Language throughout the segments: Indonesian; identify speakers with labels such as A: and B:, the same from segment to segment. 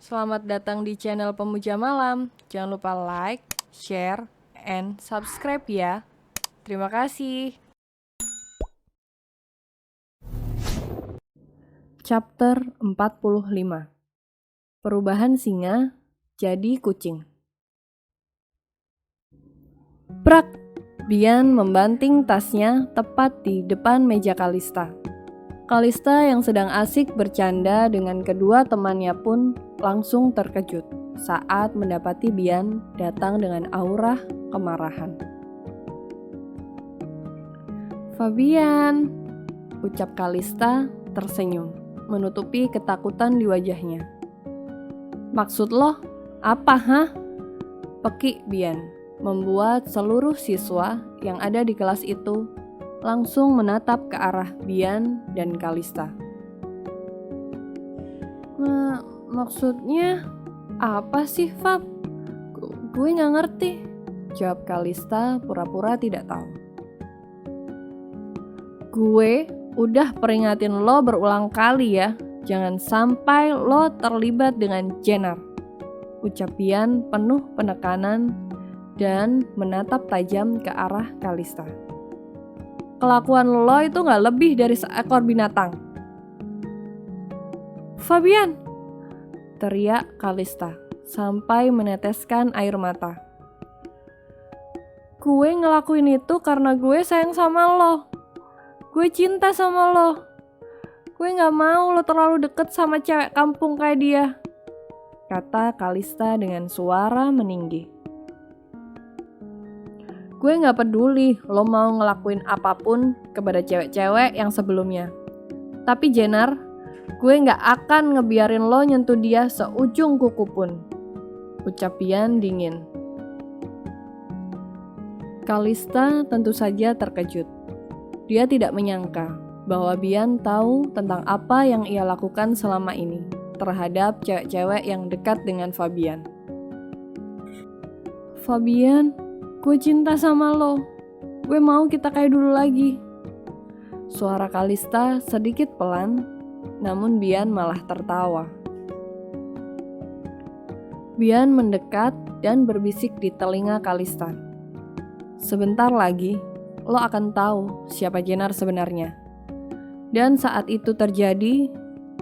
A: Selamat datang di channel Pemuja Malam. Jangan lupa like, share, and subscribe ya. Terima kasih. Chapter 45. Perubahan singa jadi kucing. Prak! Bian membanting tasnya tepat di depan meja Kalista. Kalista yang sedang asik bercanda dengan kedua temannya pun langsung terkejut saat mendapati Bian datang dengan aura kemarahan. "Fabian," ucap Kalista tersenyum, menutupi ketakutan di wajahnya. "Maksud lo apa, hah?" Pekik Bian, membuat seluruh siswa yang ada di kelas itu langsung menatap ke arah Bian dan Kalista. "Maksudnya apa sih, Fab? Gue gak ngerti," jawab Kalista pura-pura tidak tahu. "Gue udah peringatin lo berulang kali ya, jangan sampai lo terlibat dengan Jenner," ucap Bian penuh penekanan dan menatap tajam ke arah Kalista. "Kelakuan lo itu gak lebih dari seekor binatang." "Fabian!" teriak Kalista sampai meneteskan air mata. "Gue ngelakuin itu karena gue sayang sama lo. Gue cinta sama lo. Gue gak mau lo terlalu deket sama cewek kampung kayak dia," kata Kalista dengan suara meninggi. "Gue gak peduli lo mau ngelakuin apapun kepada cewek-cewek yang sebelumnya. Tapi Jenner, gue gak akan ngebiarin lo nyentuh dia seujung kuku pun," ucap Bian dingin. Kalista tentu saja terkejut. Dia tidak menyangka bahwa Bian tahu tentang apa yang ia lakukan selama ini terhadap cewek-cewek yang dekat dengan Fabian. "Fabian, gue cinta sama lo. Gue mau kita kayak dulu lagi." Suara Kalista sedikit pelan, namun Bian malah tertawa. Bian mendekat dan berbisik di telinga Kalista. "Sebentar lagi, lo akan tahu siapa Jenner sebenarnya. Dan saat itu terjadi,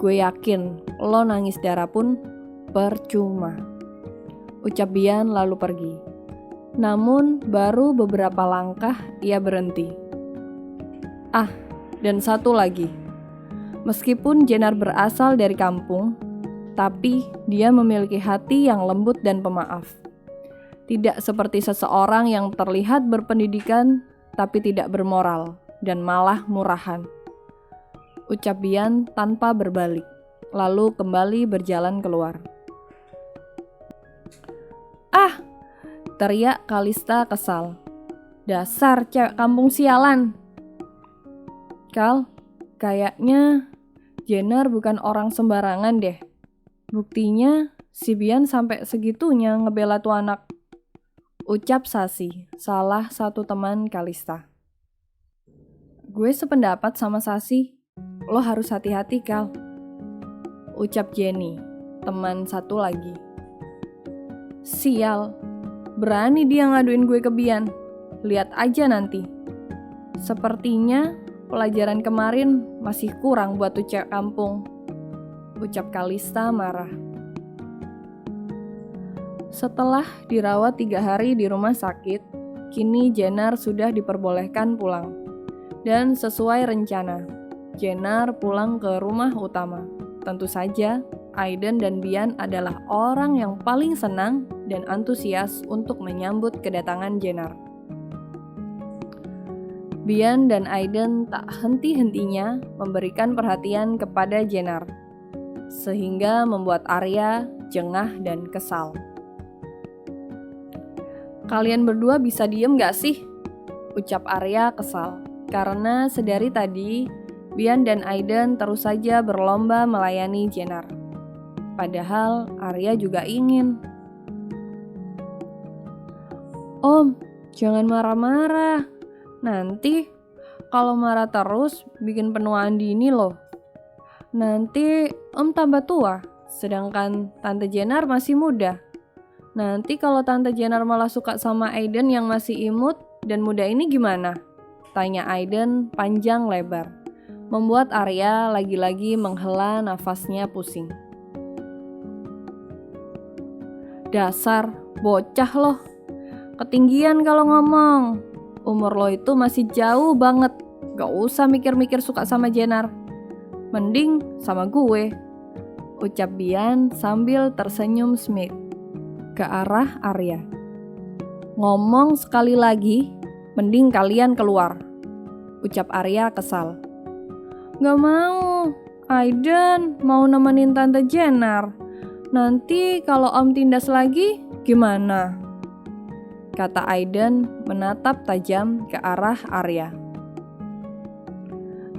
A: gue yakin lo nangis darah pun percuma," ucap Bian lalu pergi. Namun baru beberapa langkah ia berhenti. Dan satu lagi. Meskipun Jenner berasal dari kampung, tapi dia memiliki hati yang lembut dan pemaaf. Tidak seperti seseorang yang terlihat berpendidikan tapi tidak bermoral dan malah murahan, ucap Bian tanpa berbalik, lalu kembali berjalan keluar. Teriak Kalista kesal. "Dasar cewek kampung sialan." "Kal, kayaknya Jenner bukan orang sembarangan deh. Buktinya si Bian sampai segitunya ngebela tuh anak," ucap Sasi, salah satu teman Kalista. "Gue sependapat sama Sasi. Lo harus hati-hati, Kal," ucap Jenny, teman satu lagi. "Sial, berani dia ngaduin gue ke Bian. Lihat aja nanti. Sepertinya pelajaran kemarin masih kurang buat tuh cewek kampung," ucap Kalista marah. Setelah dirawat 3 hari di rumah sakit, kini Jenner sudah diperbolehkan pulang. Dan sesuai rencana, Jenner pulang ke rumah utama. Tentu saja, Aiden dan Bian adalah orang yang paling senang dan antusias untuk menyambut kedatangan Jenner. Bian dan Aiden tak henti-hentinya memberikan perhatian kepada Jenner, sehingga membuat Arya jengah dan kesal. "Kalian berdua bisa diem gak sih?" ucap Arya kesal, karena sedari tadi Bian dan Aiden terus saja berlomba melayani Jenner. Padahal Arya juga ingin. "Om, jangan marah-marah. Nanti kalau marah terus bikin penuaan dini loh. Nanti Om tambah tua," sedangkan Tante Jenner masih muda. Nanti kalau Tante Jenner malah suka sama Aiden yang masih imut dan muda ini gimana? Tanya Aiden panjang lebar, membuat Arya lagi-lagi menghela nafasnya pusing. Dasar bocah loh, ketinggian kalau ngomong. Umur lo itu masih jauh banget, gak usah mikir-mikir suka sama Jenner. Mending sama gue, ucap Bian sambil tersenyum smit ke arah Arya. Ngomong sekali lagi, mending kalian keluar, ucap Arya kesal. Gak mau, Aiden mau nemenin Tante Jenner. Nanti kalau Om tindas lagi, gimana? Kata Aiden menatap tajam ke arah Arya.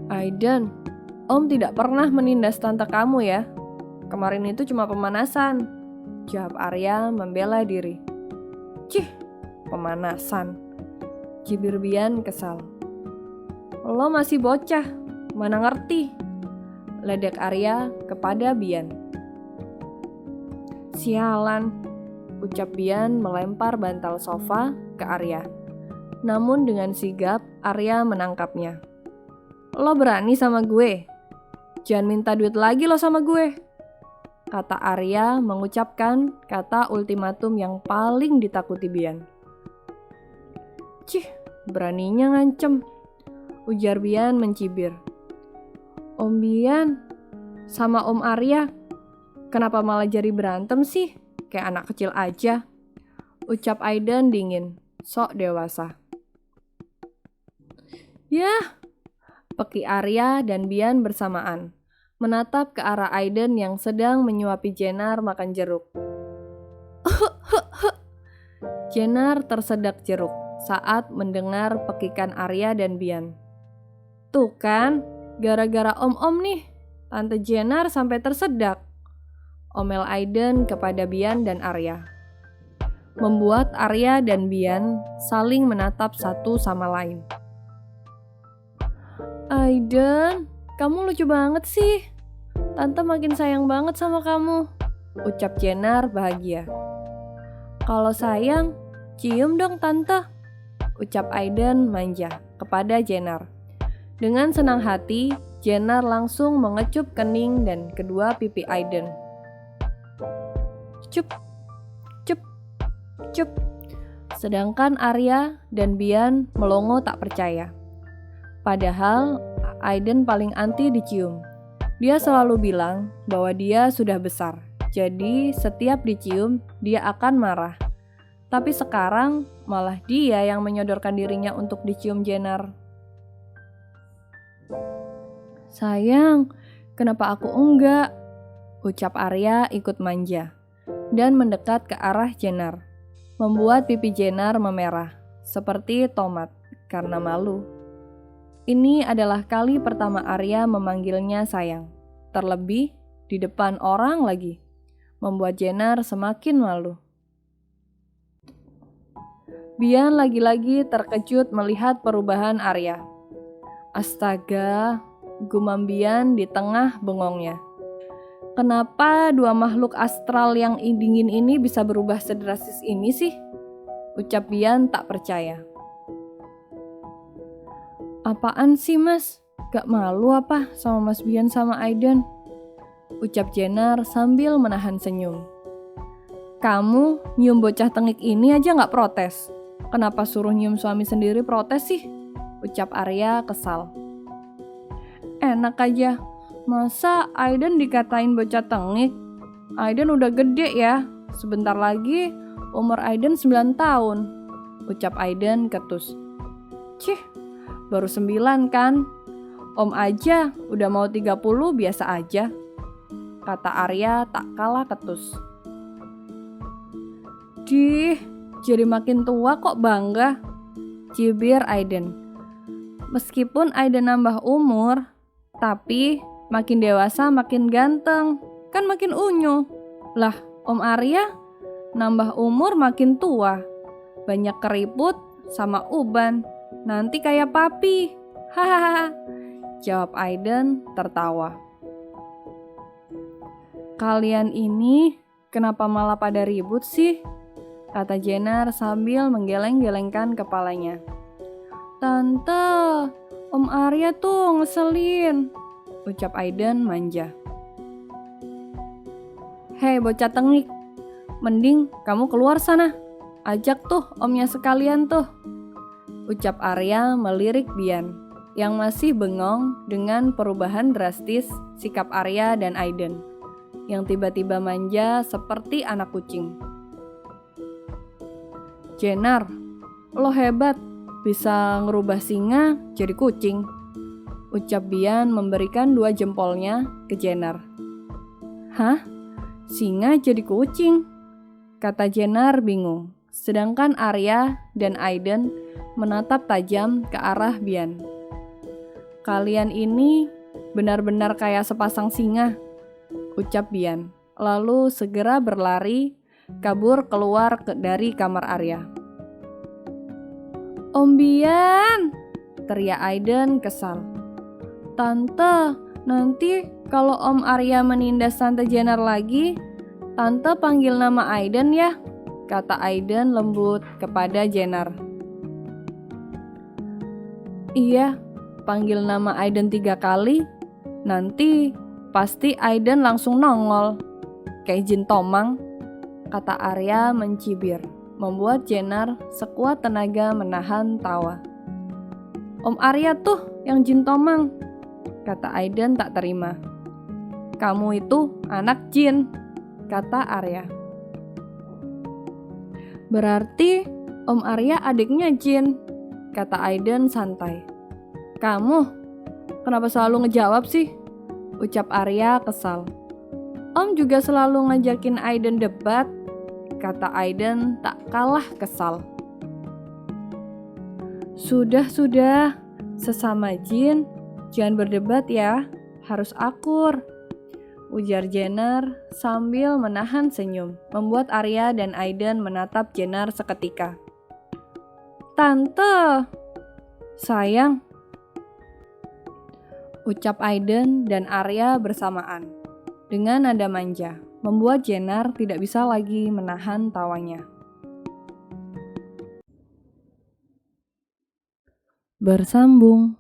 A: Aiden, Om tidak pernah menindas tante kamu ya. Kemarin itu cuma pemanasan, jawab Arya membela diri. Cih, pemanasan, cibir Bian kesal. Lo masih bocah, mana ngerti, ledek Arya kepada Bian. Sialan, ucap Bian melempar bantal sofa ke Arya. Namun dengan sigap Arya menangkapnya. Lo berani sama gue? Jangan minta duit lagi lo sama gue, kata Arya mengucapkan kata ultimatum yang paling ditakuti Bian. Cih, beraninya ngancem, ujar Bian mencibir. Om Bian sama Om Arya, kenapa malah jadi berantem sih? Kayak anak kecil aja, ucap Aiden dingin, sok dewasa. Yah, peki Arya dan Bian bersamaan, menatap ke arah Aiden yang sedang menyuapi Jenner makan jeruk. Jenner tersedak jeruk saat mendengar pekikan Arya dan Bian. Tuh kan, gara-gara om-om nih, Tante Jenner sampai tersedak, omel Aiden kepada Bian dan Arya. Membuat Arya dan Bian saling menatap satu sama lain. Aiden, kamu lucu banget sih. Tante makin sayang banget sama kamu, ucap Jenner bahagia. Kalau sayang, cium dong Tante, ucap Aiden manja kepada Jenner. Dengan senang hati, Jenner langsung mengecup kening dan kedua pipi Aiden. Cup, cup, cup. Sedangkan Arya dan Bian melongo tak percaya. Padahal Aiden paling anti dicium. Dia selalu bilang bahwa dia sudah besar, jadi setiap dicium dia akan marah. Tapi sekarang malah dia yang menyodorkan dirinya untuk dicium Jenner. Sayang, kenapa aku enggak? Ucap Arya ikut manja dan mendekat ke arah Jenner, membuat pipi Jenner memerah seperti tomat karena malu. Ini adalah kali pertama Arya memanggilnya sayang, terlebih di depan orang lagi, membuat Jenner semakin malu. Bian lagi-lagi terkejut melihat perubahan Arya. Astaga, gumam Bian di tengah bengongnya. Kenapa dua makhluk astral yang dingin ini bisa berubah sedrastis ini sih? Ucap Bian tak percaya. Apaan sih mas? Gak malu apa sama Mas Bian sama Aiden? Ucap Jenner sambil menahan senyum. Kamu nyium bocah tengik ini aja gak protes. Kenapa suruh nyium suami sendiri protes sih? Ucap Arya kesal. Enak aja, masa Aiden dikatain bocah tengik? Aiden udah gede ya, sebentar lagi umur Aiden 9 tahun, ucap Aiden ketus. Cih, baru 9 kan? Om aja udah mau 30 biasa aja, kata Arya tak kalah ketus. Dih, jadi makin tua kok bangga, cibir Aiden. Meskipun Aiden nambah umur, tapi makin dewasa makin ganteng, kan makin unyu. Lah, Om Arya nambah umur makin tua, banyak keriput sama uban, nanti kayak papi. Hahaha, jawab Aiden tertawa. Kalian ini kenapa malah pada ribut sih? Kata Jenner sambil menggeleng-gelengkan kepalanya. Tante, Om Arya tuh ngeselin, ucap Aiden manja. Hei bocah tengik, mending kamu keluar sana. Ajak tuh omnya sekalian tuh, ucap Arya melirik Bian, yang masih bengong dengan perubahan drastis sikap Arya dan Aiden, yang tiba-tiba manja seperti anak kucing. Jenner, lo hebat, bisa ngerubah singa jadi kucing, ucap Bian memberikan 2 jempolnya ke Jenner. Hah? Singa jadi kucing? Kata Jenner bingung, sedangkan Arya dan Aiden menatap tajam ke arah Bian. Kalian ini benar-benar kayak sepasang singa, ucap Bian, lalu segera berlari kabur keluar dari kamar Arya. Om Bian, teriak Aiden kesal. Tante, nanti kalau Om Arya menindas Tante Jenner lagi, Tante panggil nama Aiden ya, kata Aiden lembut kepada Jenner. Iya, panggil nama Aiden 3 kali, nanti pasti Aiden langsung nongol, kayak jin tomang, kata Arya mencibir, membuat Jenner sekuat tenaga menahan tawa. Om Arya tuh yang jin tomang, kata Aiden tak terima. Kamu itu anak jin, kata Arya. Berarti Om Arya adiknya jin, kata Aiden santai. Kamu kenapa selalu ngejawab sih? Ucap Arya kesal. Om juga selalu ngajakin Aiden debat, kata Aiden tak kalah kesal. Sudah, sesama jin, jangan berdebat ya, harus akur, ujar Jenner sambil menahan senyum, membuat Arya dan Aiden menatap Jenner seketika. Tante, sayang, ucap Aiden dan Arya bersamaan, dengan nada manja, membuat Jenner tidak bisa lagi menahan tawanya. Bersambung.